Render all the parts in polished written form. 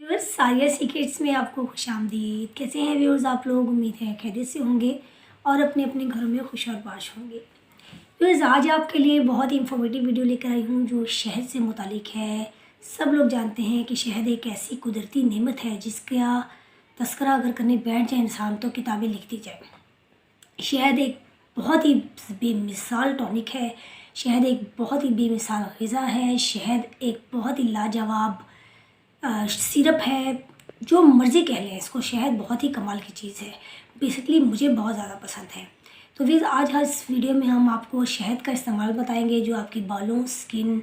Viewers, सारिया secrets में आपको खुशामदीद। कैसे हैं व्यूअर्स आप लोग? उम्मीद है खैरियत से होंगे और अपने अपने घरों में खुश और बाश होंगे। व्यूअर्स, आज आपके लिए बहुत ही इंफॉर्मेटिव वीडियो लेकर आई हूँ जो शहद से मुतालिक है। सब लोग जानते हैं कि शहद एक ऐसी कुदरती नेमत है जिसका तस्करा अगर करने बैठ जाए इंसान तो किताबें लिख दी जाए। शहद एक बहुत ही बेमिसाल टॉनिक है। शहद एक बहुत ही बेमिसाल ग़िज़ा है। शहद एक बहुत ही लाजवाब सिरप है। जो मर्ज़ी कह लें इसको, शहद बहुत ही कमाल की चीज़ है। बेसिकली मुझे बहुत ज़्यादा पसंद है। तो फिर आज इस वीडियो में हम आपको शहद का इस्तेमाल बताएंगे जो आपके बालों, स्किन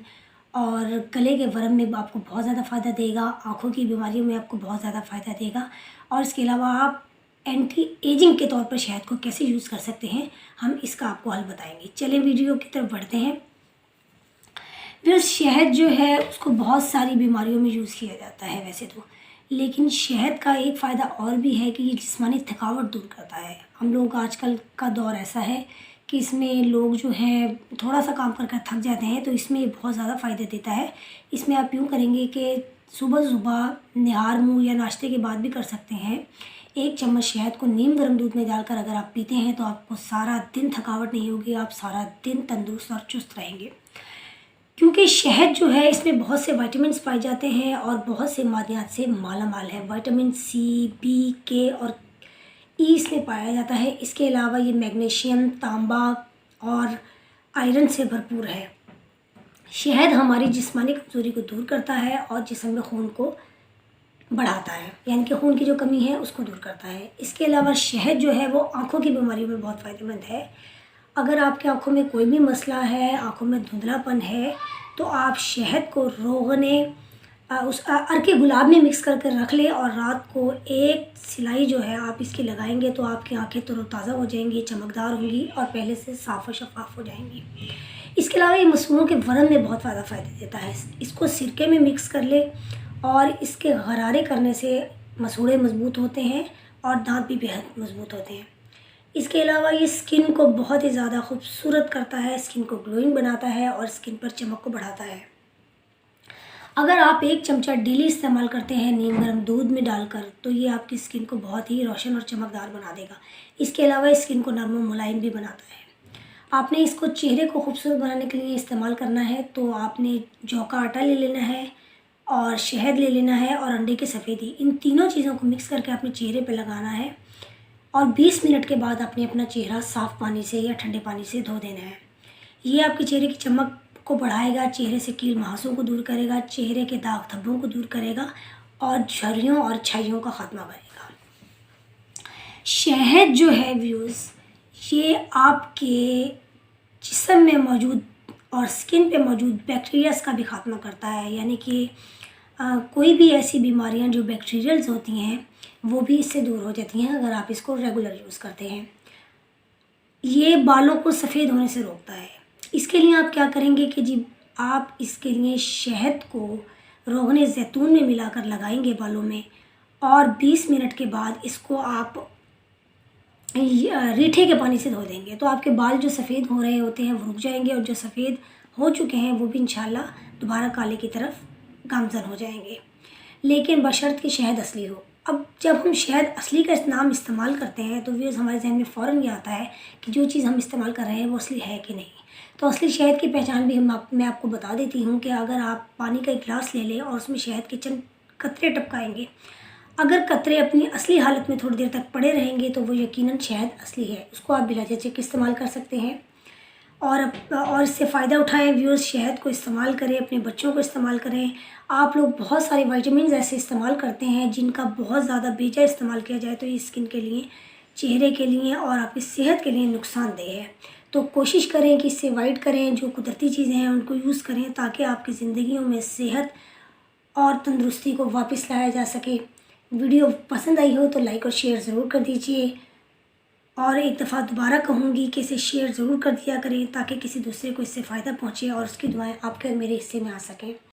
और गले के वर्म में आपको बहुत ज़्यादा फ़ायदा देगा। आँखों की बीमारियों में आपको बहुत ज़्यादा फ़ायदा देगा। और इसके अलावा आप एंटी एजिंग के तौर पर शहद को कैसे यूज़ कर सकते हैं, हम इसका आपको हल बताएंगे। चलिए वीडियो की तरफ बढ़ते हैं। फिर शहद जो है उसको बहुत सारी बीमारियों में यूज़ किया जाता है वैसे तो, लेकिन शहद का एक फ़ायदा और भी है कि ये जिस्मानी थकावट दूर करता है। हम लोग आजकल का दौर ऐसा है कि इसमें लोग जो हैं थोड़ा सा काम कर थक जाते हैं, तो इसमें ये बहुत ज़्यादा फ़ायदा देता है। इसमें आप यूँ करेंगे कि सुबह सुबह निहार मुँह या नाश्ते के बाद भी कर सकते हैं। 1 चम्मच शहद को नीम गर्म दूध में डालकर अगर आप पीते हैं तो आपको सारा दिन थकावट नहीं होगी, आप सारा दिन तंदुरुस्त और चुस्त रहेंगे। क्योंकि शहद जो है इसमें बहुत से विटामिन्स पाए जाते हैं और बहुत से मादनियात से माला माल है। विटामिन सी, बी, के और ई इसमें पाया जाता है। इसके अलावा ये मैग्नीशियम, तांबा और आयरन से भरपूर है। शहद हमारी जिस्मानी कमज़ोरी को दूर करता है और जिस्म में खून को बढ़ाता है, यानी कि खून की जो कमी है उसको दूर करता है। इसके अलावा शहद जो है वो आँखों की बीमारियों में बहुत फ़ायदेमंद है। अगर आपकी आँखों में कोई भी मसला है, आँखों में धुंधलापन है, तो आप शहद को रोगने उस अर्के गुलाब में मिक्स करके रख लें और रात को 1 सिलाई जो है आप इसकी लगाएंगे तो आपकी आँखें तरोताज़ा हो जाएंगी, चमकदार होंगी और पहले से साफ़ और शफाफ हो जाएंगी। इसके अलावा ये मसूड़ों के वर्म में बहुत ज़्यादा फ़ायदा देता है। इसको सिरके में मिक्स कर ले और इसके गरारे करने से मसूड़े मज़बूत होते हैं और दांत भी बेहद मज़बूत होते हैं। इसके अलावा ये स्किन को बहुत ही ज़्यादा खूबसूरत करता है, स्किन को ग्लोइंग बनाता है और स्किन पर चमक को बढ़ाता है। अगर आप 1 चमचा डेली इस्तेमाल करते हैं नीम गर्म दूध में डालकर, तो ये आपकी स्किन को बहुत ही रोशन और चमकदार बना देगा। इसके अलावा स्किन को नरम और मुलायम भी बनाता है। आपने इसको चेहरे को खूबसूरत बनाने के लिए इस्तेमाल करना है तो आपने जौ का आटा ले लेना है और शहद ले लेना है और अंडे की सफ़ेदी, इन तीनों चीज़ों को मिक्स करके अपने चेहरे पर लगाना है और 20 मिनट के बाद आपने अपना चेहरा साफ़ पानी से या ठंडे पानी से धो देना है। ये आपके चेहरे की चमक को बढ़ाएगा, चेहरे से कील मुहासों को दूर करेगा, चेहरे के दाग धब्बों को दूर करेगा और झुर्रियों और छाइयों का ख़त्मा करेगा। शहद जो है व्यूज़, ये आपके जिस्म में मौजूद और स्किन पे मौजूद बैक्टीरियाज का भी ख़त्मा करता है, यानी कि कोई भी ऐसी बीमारियां जो बैक्टीरियल्स होती हैं वो भी इससे दूर हो जाती हैं अगर आप इसको रेगुलर यूज़ करते हैं। ये बालों को सफ़ेद होने से रोकता है। इसके लिए आप क्या करेंगे कि जी आप इसके लिए शहद को रोगने ज़ैतून में मिलाकर लगाएंगे बालों में और 20 मिनट के बाद इसको आप रीठे के पानी से धो देंगे तो आपके बाल जो सफ़ेद हो रहे होते हैं वो रुक जाएंगे और जो सफ़ेद हो चुके हैं वो भी इंशाल्लाह दोबारा काले की तरफ गामज़न हो जाएंगे, लेकिन बशर्त कि शहद असली हो। अब जब हम शहद असली का नाम इस्तेमाल करते हैं तो व्यूअर्स हमारे जहन में फ़ौरन ये आता है कि जो चीज़ हम इस्तेमाल कर रहे हैं वो असली है कि नहीं। तो असली शहद की पहचान भी मैं आपको बता देती हूँ कि अगर आप पानी का 1 गिलास ले लें और उसमें शहद के चंद कतरे टपकाएंगे, अगर कतरे अपनी असली हालत में थोड़ी देर तक पड़े रहेंगे तो वो यकीनन शहद असली है। उसको आप बिला झिझक इस्तेमाल कर सकते हैं और इससे फ़ायदा उठाएं। व्यूअर्स, शहद को इस्तेमाल करें, अपने बच्चों को इस्तेमाल करें। आप लोग बहुत सारे विटामिन ऐसे इस्तेमाल करते हैं जिनका बहुत ज़्यादा बेजा इस्तेमाल किया जाए तो ये स्किन के लिए, चेहरे के लिए और आपकी सेहत के लिए नुकसानदेह है। तो कोशिश करें कि इससे अवॉइड करें, जो कुदरती चीज़ें हैं उनको यूज़ करें ताकि आपकी ज़िंदगियों में सेहत और तंदुरुस्ती को वापस लाया जा सके। वीडियो पसंद आई हो तो लाइक और शेयर ज़रूर कर दीजिए और एक दफ़ा दोबारा कहूँगी कि इसे शेयर ज़रूर कर दिया करें ताकि किसी दूसरे को इससे फ़ायदा पहुँचे और उसकी दुआएं आपके और मेरे हिस्से में आ सकें।